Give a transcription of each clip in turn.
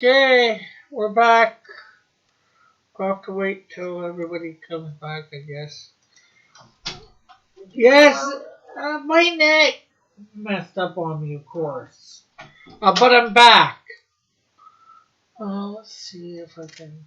Okay, we're back. We'll have to wait till everybody comes back, I guess. Yes, my neck messed up on me, of course. But I'm back. Let's see if I can.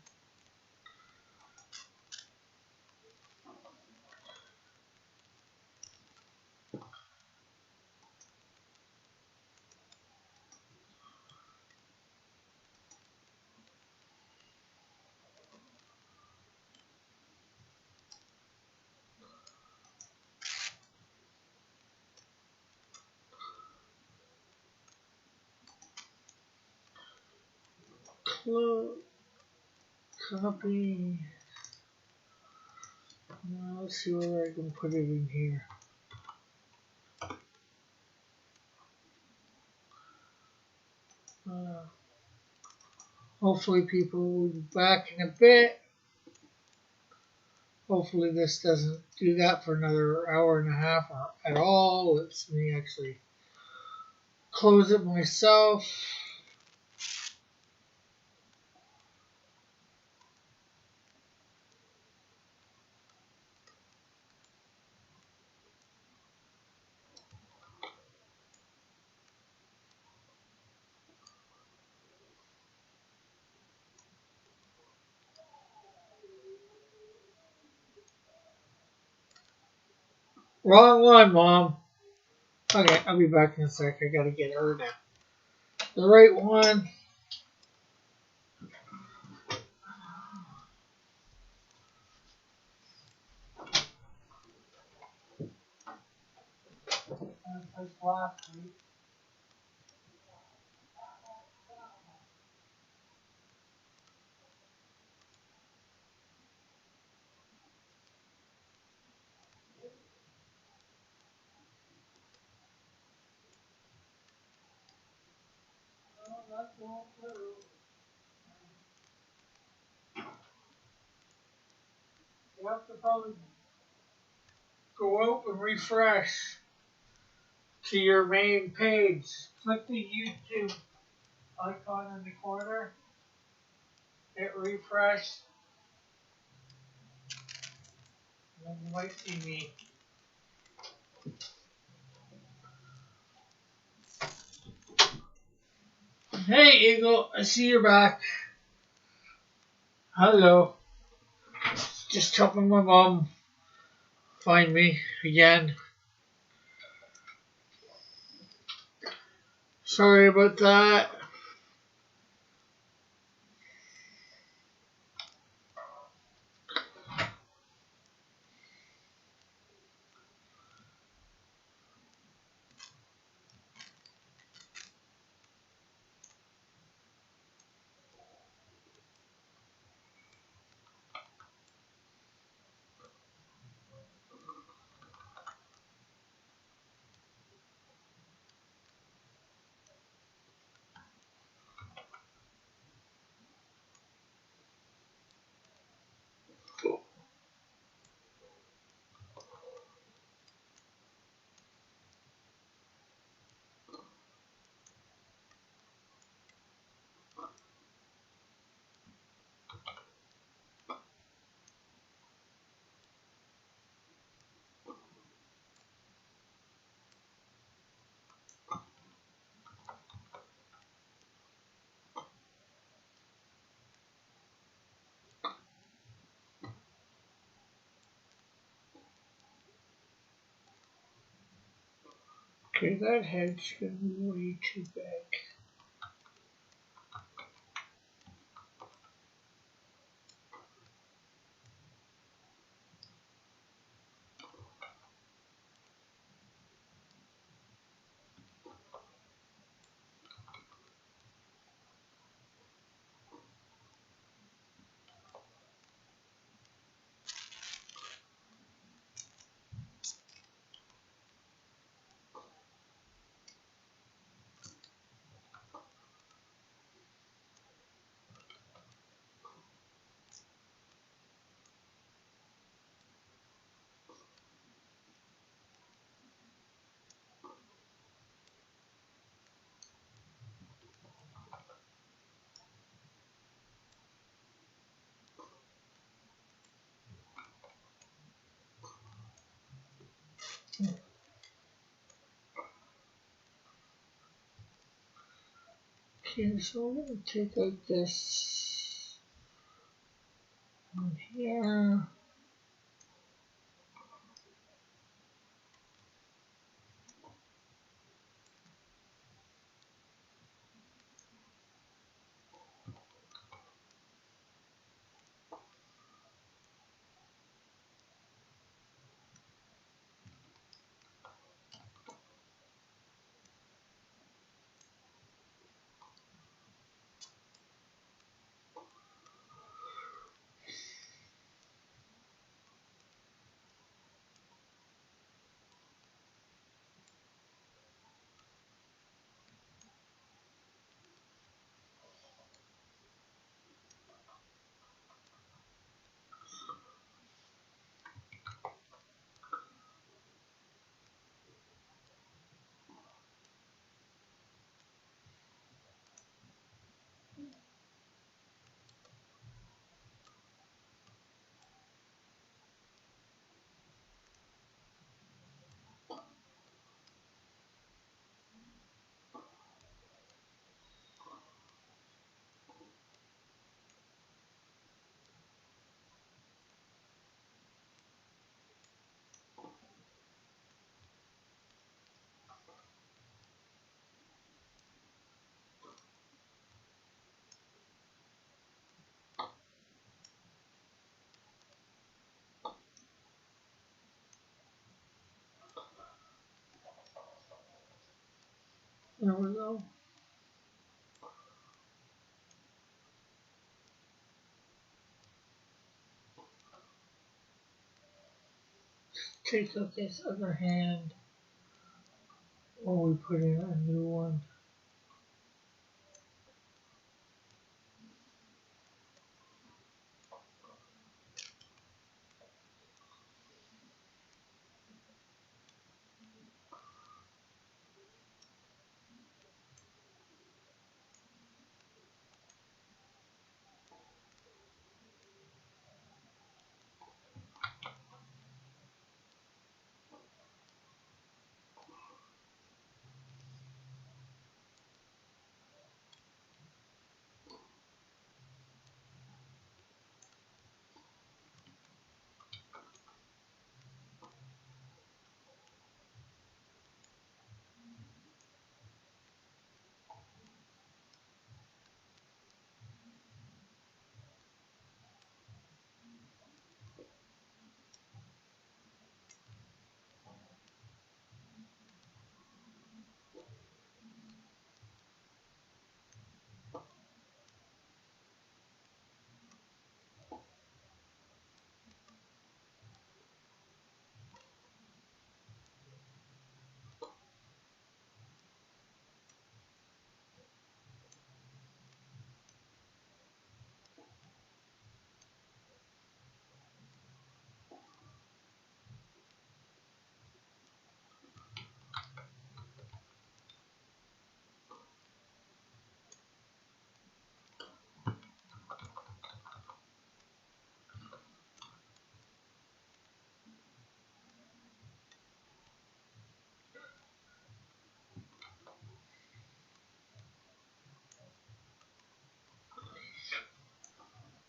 Copy. Let's see where I can put it in here. Uh, Hopefully, people will be back in a bit. Hopefully, this doesn't do that for another hour and a half or at all. Lets me actually close it myself. Wrong one, Mom. Okay, I'll be back in a sec. I gotta get her the right one. Last week. Oh, that's all through. You have to probably go out and refresh to your main page. Click the YouTube icon in the corner. Hit refresh. And then you might see me. Hey, Eagle. I see you're back. Hello. Just helping my mom find me again. Sorry about that. Okay, that head's gonna be way too big. Okay, so I'm going to take out this one here. There we go. Take out this other hand while we put in a new one.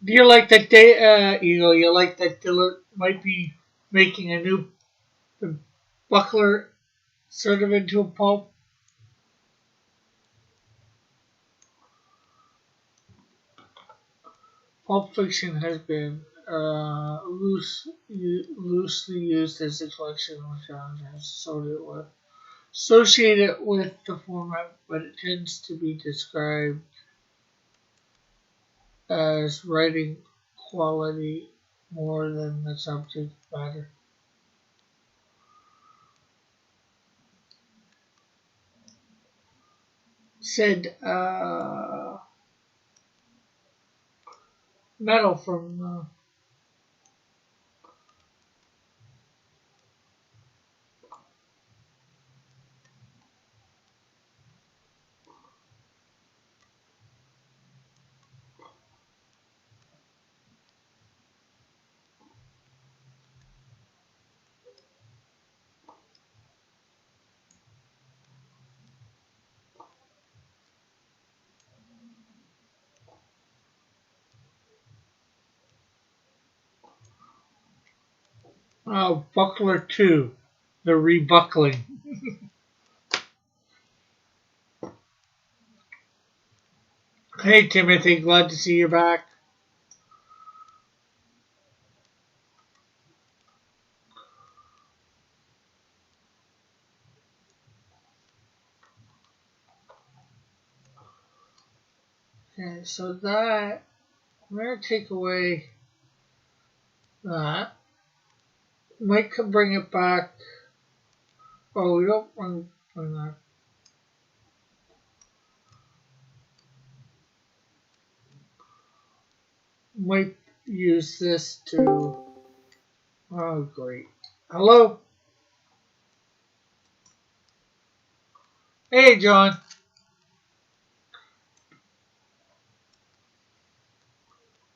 Do you like that they, Eagle? You like that Dillard might be making a new the buckler sort of into a pulp fiction has been loosely used as a collection of genres associated with the format, but it tends to be described as writing quality more than the subject matter. Said Metal from Buckler 2. The rebuckling. Hey, Timothy. Glad to see you back. Okay, so that, I'm going to take away that. Mike can bring it back. Oh, we don't want that. Might use this to. Oh, great. Hello? Hey, John.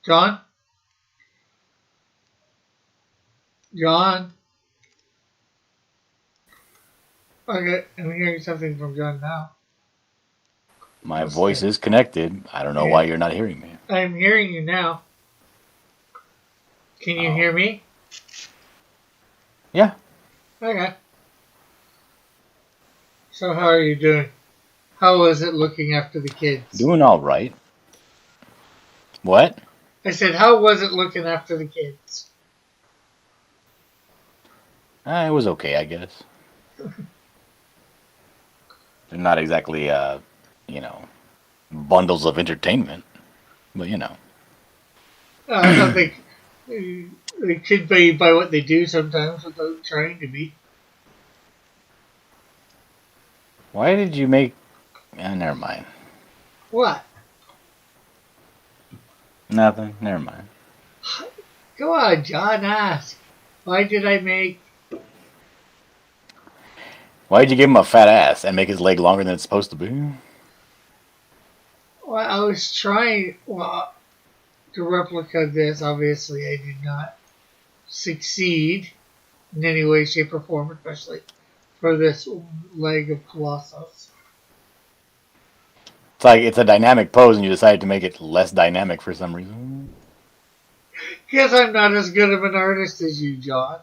John? John? Okay, I'm hearing something from John now. My What's voice that? is connected. I don't know why Yeah, you're not hearing me. I'm hearing you now. Can you Oh, hear me? yeah, Okay. So, how are you doing? How is it looking after the kids? doing all right. What? I said, how was it looking after the kids? It was okay, I guess. They're not exactly, you know, bundles of entertainment, but you know. I don't think they could be by what they do sometimes without trying to be. Why did you make? Never mind. What? Nothing. Never mind. Go on, John, ask. Why did I make. Why did you give him a fat ass and make his leg longer than it's supposed to be? Well, I was trying to replicate this. Obviously, I did not succeed in any way, shape, or form, especially for this leg of Colossus. It's like it's a dynamic pose, and you decided to make it less dynamic for some reason. Because I'm not as good of an artist as you, John.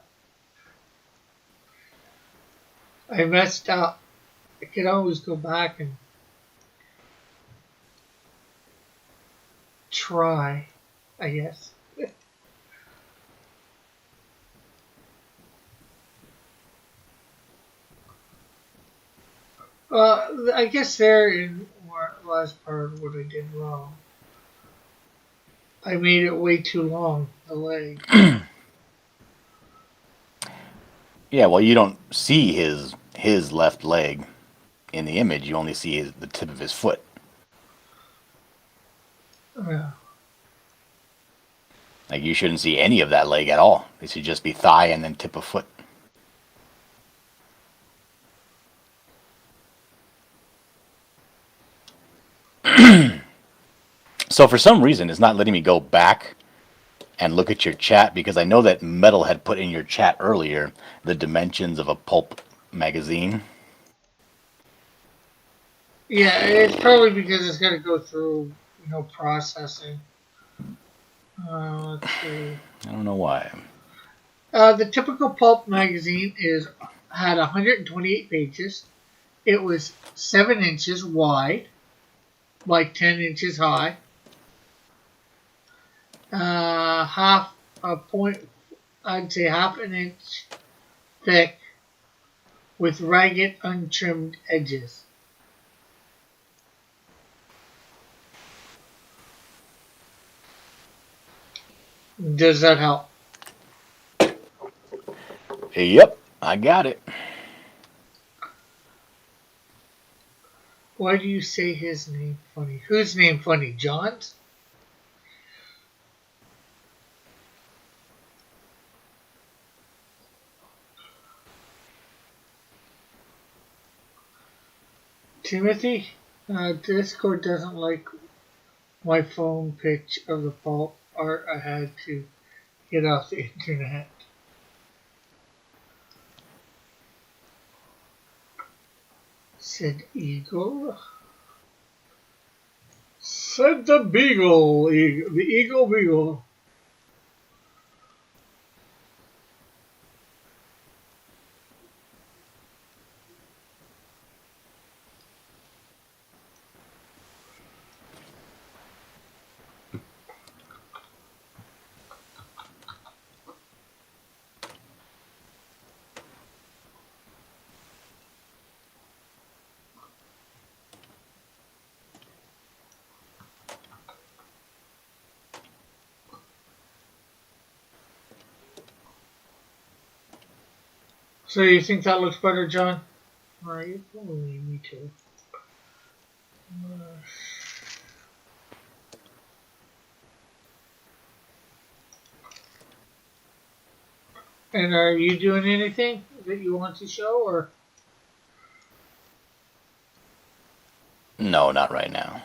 I messed up. I can always go back and try, I guess. I guess there in last part of what I did wrong. I made it way too long, the leg. Yeah, well, you don't see his left leg in the image. You only see the tip of his foot. Yeah. Like you shouldn't see any of that leg at all. It should just be thigh and then tip of foot. So for some reason, it's not letting me go back and look at your chat because I know that Metal had put in your chat earlier the dimensions of a pulp magazine. Yeah, it's probably because it's got to go through, processing. Let's see. I don't know why. The typical pulp magazine had 128 pages. It was 7 inches wide by 10 inches high. Half a point, I'd say half an inch thick with ragged, untrimmed edges. Does that help? Yep, I got it. Why do you say his name funny? Whose name funny? John's? Timothy? Discord doesn't like my phone pitch of the pulp art. I had to get off the internet. Said Eagle. Said the Beagle. The Eagle Beagle. So you think that looks better, John? Alright, me too. And are you doing anything that you want to show, or? No, not right now.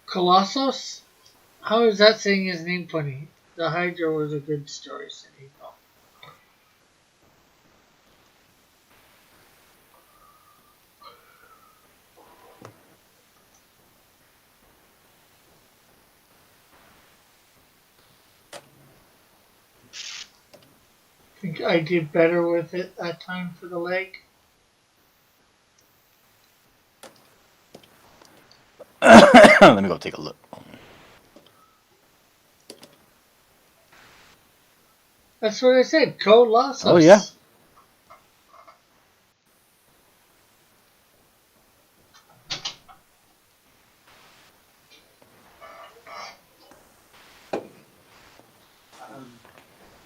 Colossus? How is that saying his name funny? The Hydra was a good story, City. Think I did better with it that time for the leg. Let me go take a look. That's what I said. Colossus. Oh, yeah.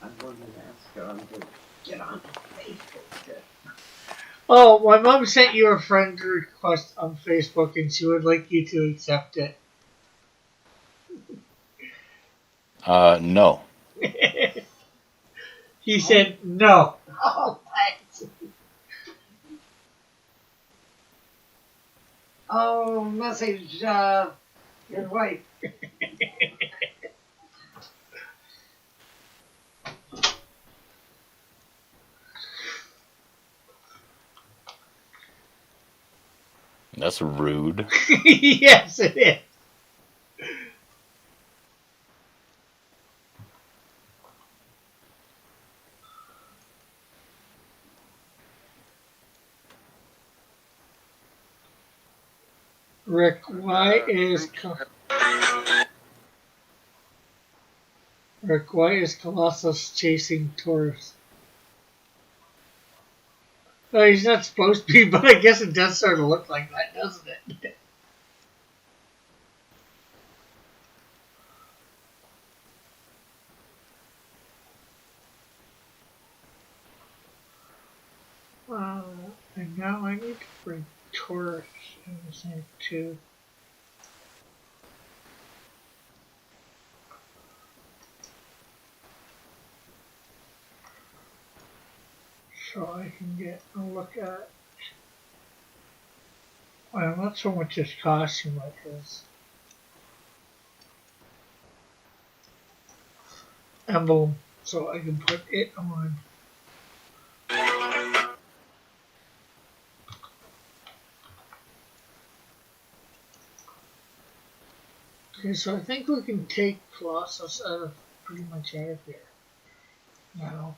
I'm going to ask to get on Facebook. Oh, my mom sent you a friend request on Facebook, and she would like you to accept it. No. He said no. Oh, thanks. Oh, message your wife. That's rude. Yes, it is. Rick, why is Colossus chasing Taurus? Oh, he's not supposed to be, but I guess it does sort of look like that, doesn't it? And now I need to bring Taurus in the same too. So I can get a look at, well, not so much his costume, like his emblem, so I can put it on. Okay, so I think we can take Colossus out of pretty much out of here now.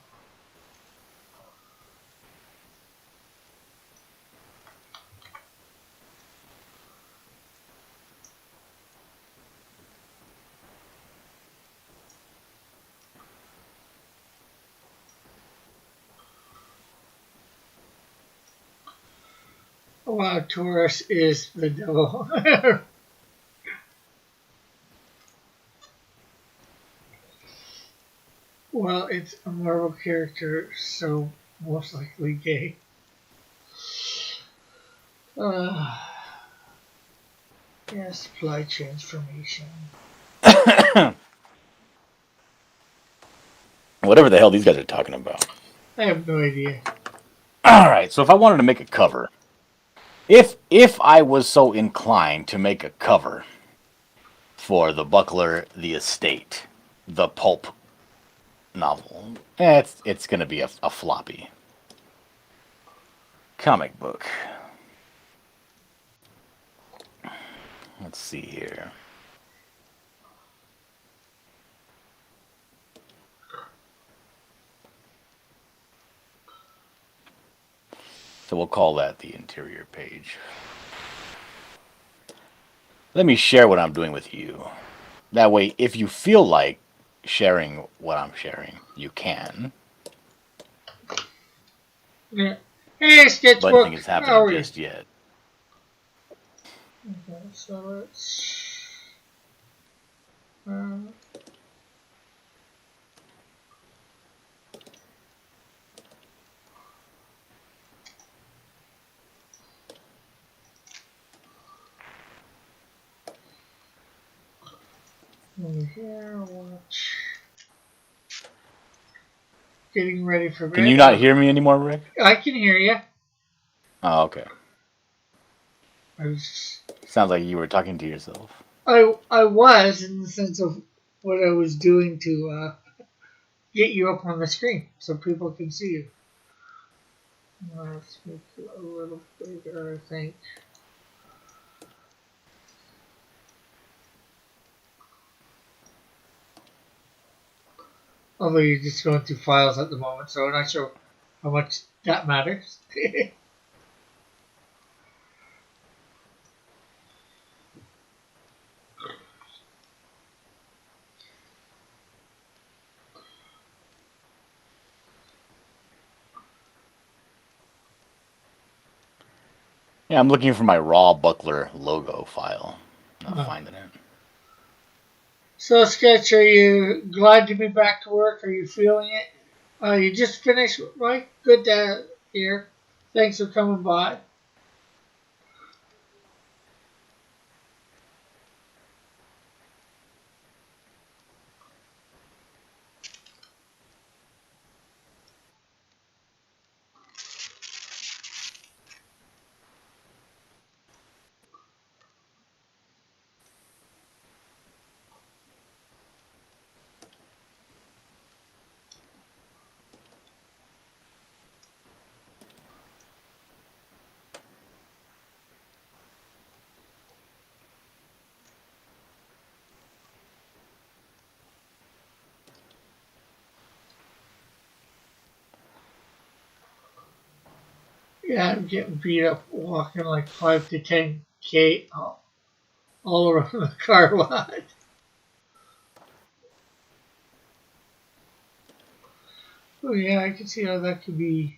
Wow, Taurus is the devil. Well, it's a Marvel character, so most likely gay. Yeah, supply transformation. Whatever the hell these guys are talking about. I have no idea. All right, so if I wanted to make a cover, if I was so inclined to make a cover for the Buckler, the Estate, the pulp novel, it's going to be a floppy comic book. Let's see here. So we'll call that the interior page. Let me share what I'm doing with you. That way, if you feel like sharing what I'm sharing, you can. Yeah. Hey, But Sketchbook, nothing is how happening are you? just yet. Okay, so let's. Uh, Over here, watch. Getting ready for Can bed. you not hear me anymore, Rick? I can hear you. Oh, okay. I was, Sounds like you were talking to yourself. I was in the sense of what I was doing to get you up on the screen so people can see you. Let's make it a little bigger, I think. Although you're just going through files at the moment, so I'm not sure how much that matters. Yeah, I'm looking for my raw buckler logo file. Not finding it. So, Sketch, are you glad to be back to work? Are you feeling it? You just finished, right? Good to hear. Thanks for coming by. Yeah, I'm getting beat up walking like 5 to 10K all around the car lot. Oh, yeah, I can see how that could be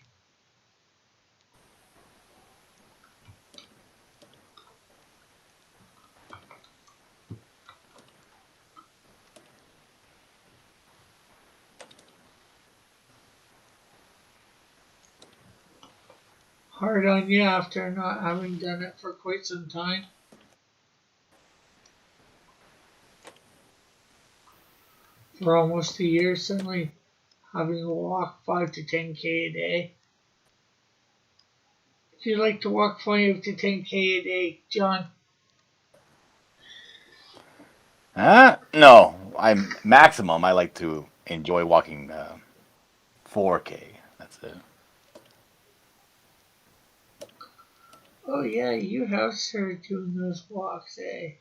hard on you after not having done it for quite some time. For almost a year, suddenly having to walk 5 to 10K a day. Do you like to walk 5 to 10K a day, John? No. I'm maximum. I like to enjoy walking 4K. That's it. Oh, yeah, you have started doing those walks, eh?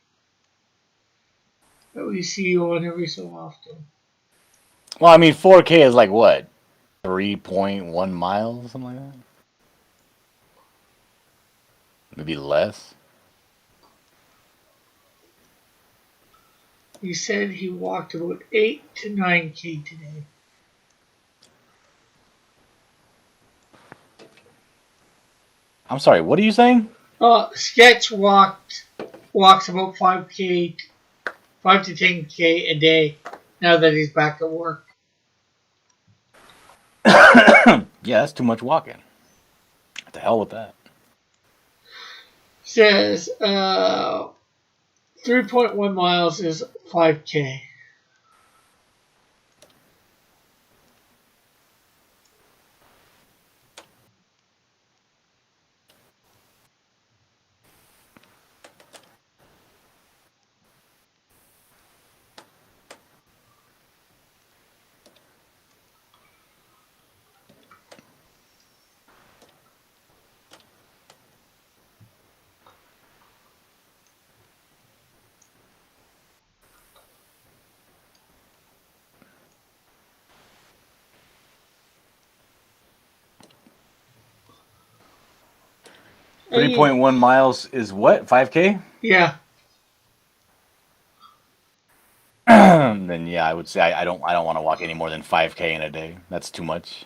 That we see you on every so often. Well, I mean, 4K is like what? 3.1 miles, something like that? Maybe less. He said he walked about 8 to 9K today. I'm sorry, what are you saying? Sketch walks about 5K, 5 to 10K a day now that he's back at work. Yeah, that's too much walking. What the hell with that? Says 3.1 miles is 5K. Hey, 3.1 miles is what? 5K? yeah, Then yeah, I would say I don't want to walk any more than 5K in a day. That's too much.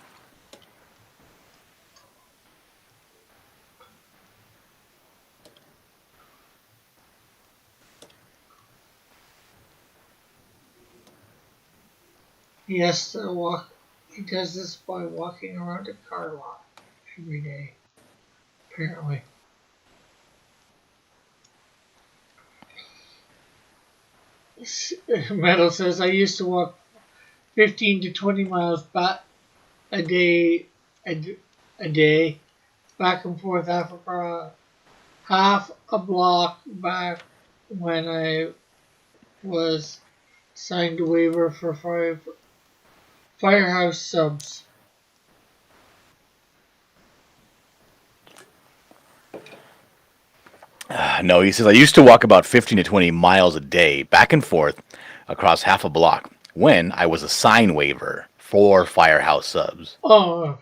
he has to walk. He does this by walking around a car lot every day, apparently. Metal says I used to walk 15 to 20 miles back a day, a day, back and forth half a block back when I was signed a waiver for firehouse subs. No, he says I used to walk about 15 to 20 miles a day, back and forth, across half a block when I was a sign waiver for firehouse subs. Oh,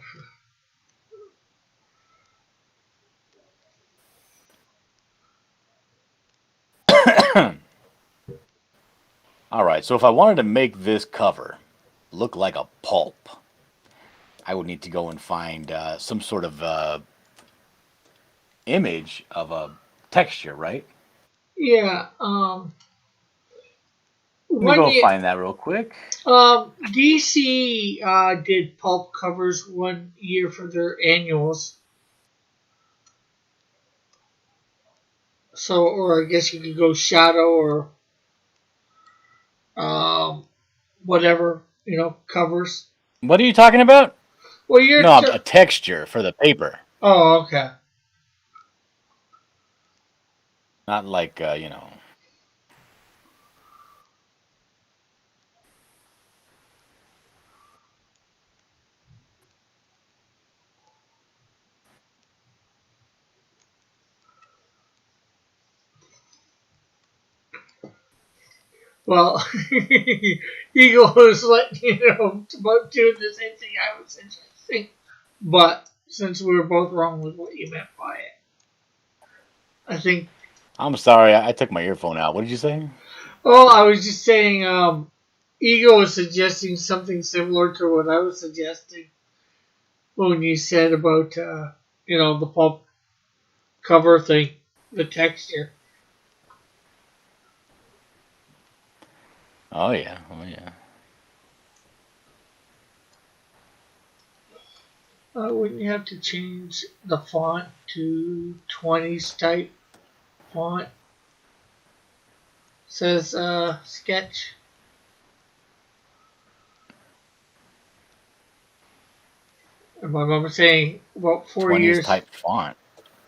All right, so if I wanted to make this cover look like a pulp, I would need to go and find some sort of image of a texture, right? yeah. Let me One go year, find that real quick. DC did pulp covers one year for their annuals. So, or I guess you could go shadow or um, whatever, covers. What are you talking about? Well, you're. No, a texture for the paper, Oh, okay. not like Well, Eagle was letting you know about doing the same thing I was suggesting. But since we were both wrong with what you meant by it, I think. I'm sorry, I took my earphone out. What did you say? Oh, I was just saying. Eagle was suggesting something similar to what I was suggesting when you said about the pulp cover thing, the texture. Oh yeah, oh yeah. Wouldn't you have to change the font to 20s type font? Says sketch. And my mom was saying about 20s4 years. type font.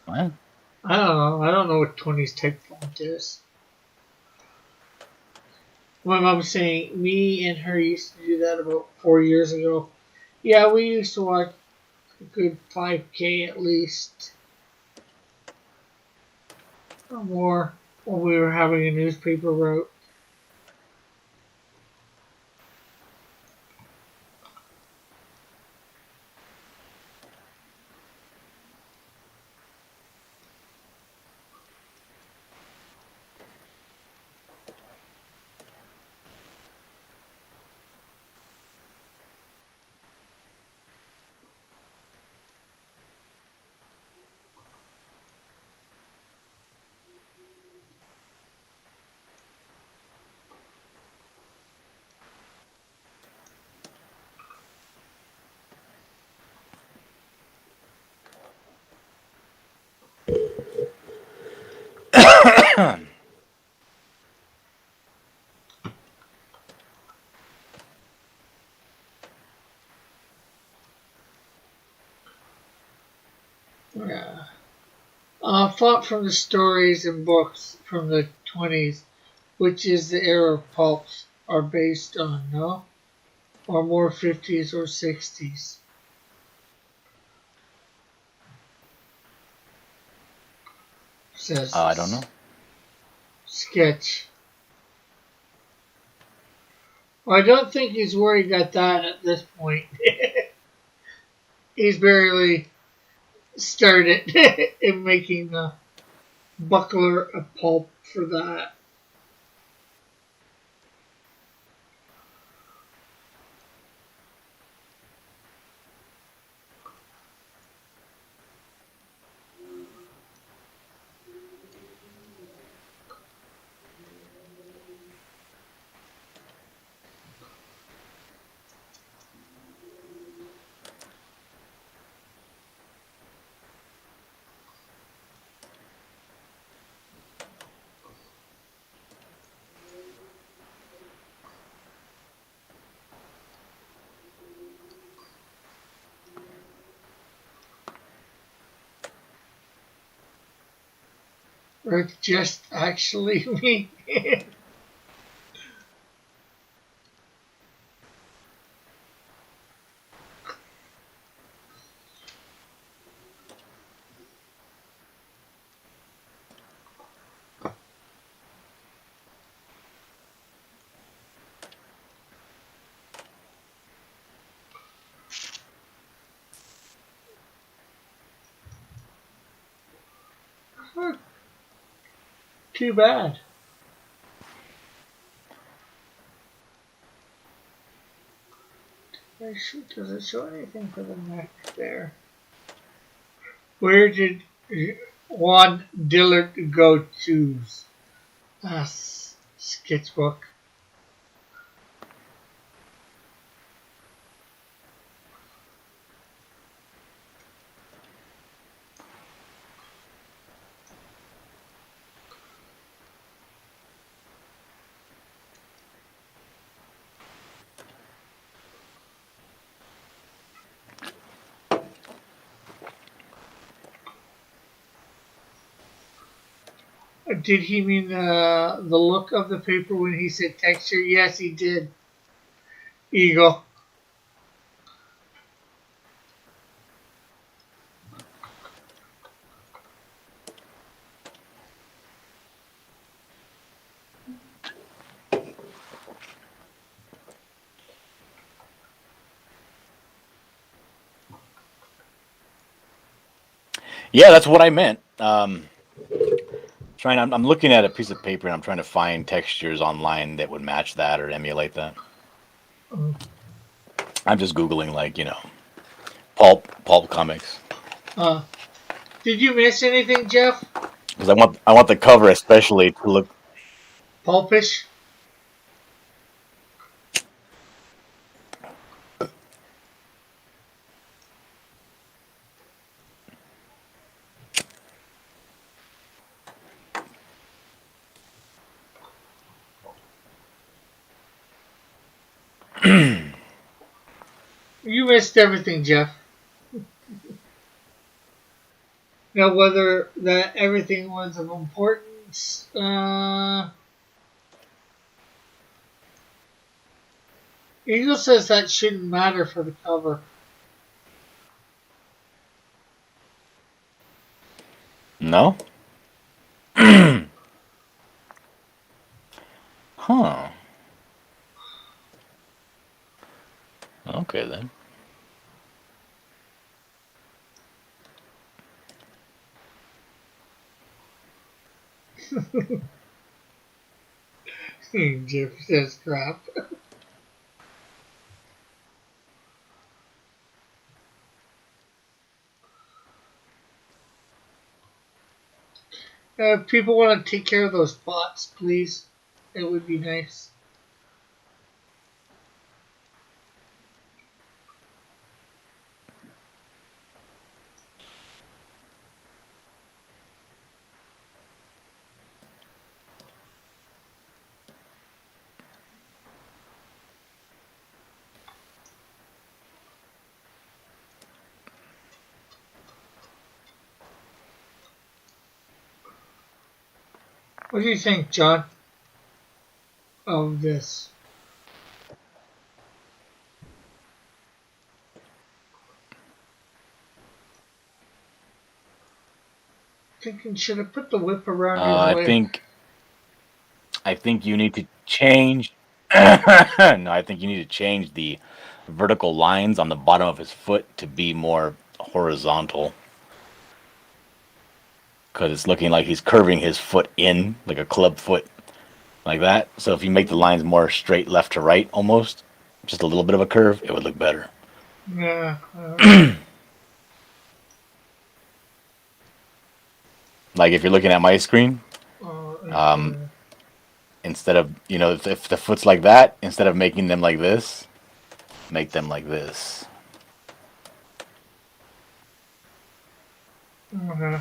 What? I don't know. I don't know what 20s type font is. My mom was saying me and her used to do that about 4 years ago. Yeah, we used to watch a good 5K at least or more when we were having a newspaper route. Yeah. Font from the stories and books from the 20s, which is the era of pulps, are based on, no? Or more 50s or 60s. I don't Says know. sketch. Well, I don't think he's worried at that at this point. He's barely started in making the buckler a pulp for that. or it's just actually me. Too bad. Does it show anything for the neck there? Where did Juan Dillard go to? Sketchbook. Did he mean the look of the paper when he said texture? Yes, he did. Eagle. Yeah, that's what I meant. I'm looking at a piece of paper and I'm trying to find textures online that would match that or emulate that. I'm just googling pulp comics Did you miss anything, Jeff? because I want the cover especially to look. Pulpish? You missed everything, Jeff. Now, whether that everything was of importance, Eagle says that shouldn't matter for the cover. No? Huh. Okay then. Jeff says crap. If people want to take care of those pots, please. It would be nice. What do you think, John, of this? Thinking should have put the whip around his I leg. think you need to change. No, I think you need to change the vertical lines on the bottom of his foot to be more horizontal. Because it's looking like he's curving his foot in, like a club foot, like that. So if you make the lines more straight left to right almost, just a little bit of a curve, it would look better. Yeah. Like if you're looking at my screen, Okay. instead of, if the foot's like that, instead of making them like this, make them like this. Okay.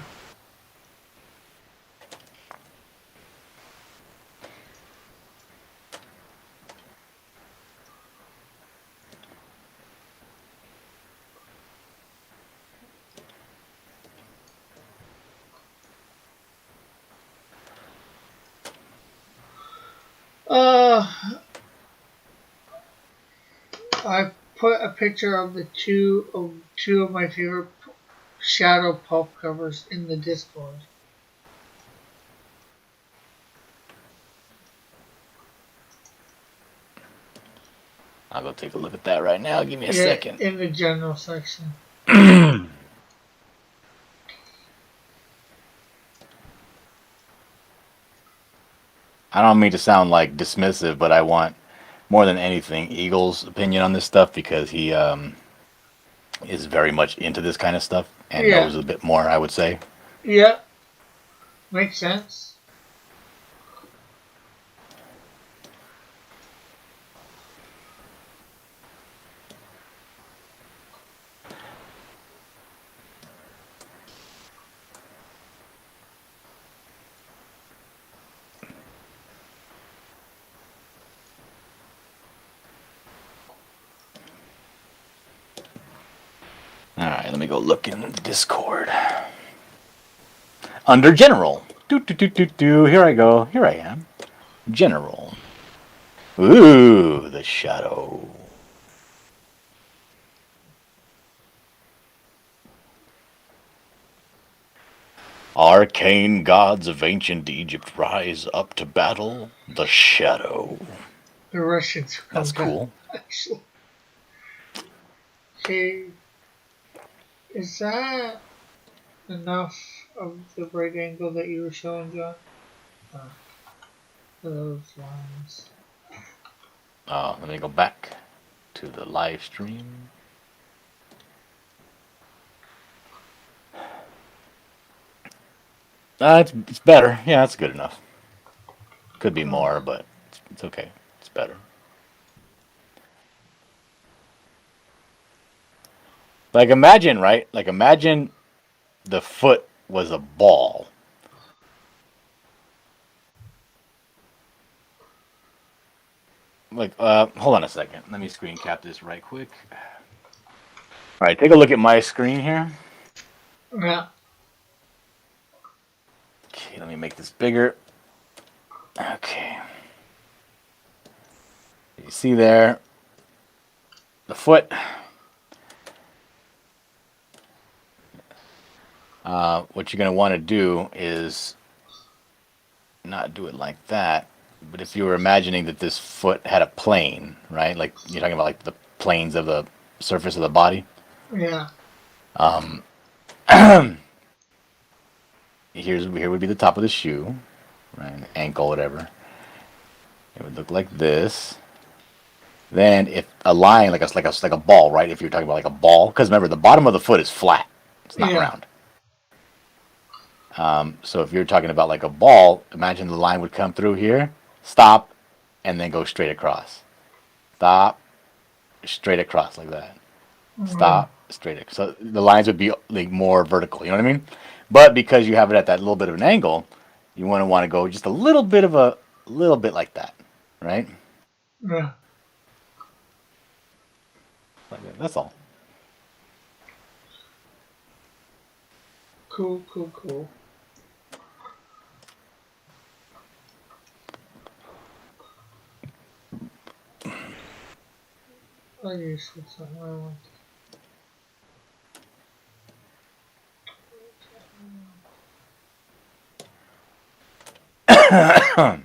Uh, I put a picture of the two of my favorite shadow pulp covers in the Discord. I'll go take a look at that right now. Give me a Yeah, second. in the general section. I don't mean to sound like dismissive, but I want more than anything Eagle's opinion on this stuff because he is very much into this kind of stuff and Yeah, knows a bit more, I would say. yeah, makes sense. All right, let me go look in the Discord. Under General. Here I go. Here I am. General. Ooh, the shadow. Arcane gods of ancient Egypt rise up to battle the shadow. The Russians That's come down. cool. Actually, okay, is that enough of the right angle that you were showing, John? Uh, those lines. Let me go back to the live stream. It's better. Yeah, it's good enough. Could be Oh, more, but it's okay. It's better. Like imagine, right? Like imagine the foot was a ball. Like, hold on a second. Let me screen cap this right quick. All right, take a look at my screen here. yeah, Okay, let me make this bigger. Okay. You see there the foot. What you're going to want to do is not do it like that. But if you were imagining that this foot had a plane, right? Like you're talking about like the planes of the surface of the body. yeah. Here would be the top of the shoe, right? Ankle, whatever. It would look like this. Then if a line like a ball, right? If you're talking about like a ball, because remember the bottom of the foot is flat, it's not Yeah. round. So if you're talking about like a ball, imagine the line would come through here, stop, and then go straight across. Stop, straight across like that. Mm, Stop, straight across. So the lines would be like more vertical. You know what I mean? But because you have it at that little bit of an angle, you want to go just a little bit like that, right? yeah. Like that. That's all. Cool, cool, cool. I use this on my one.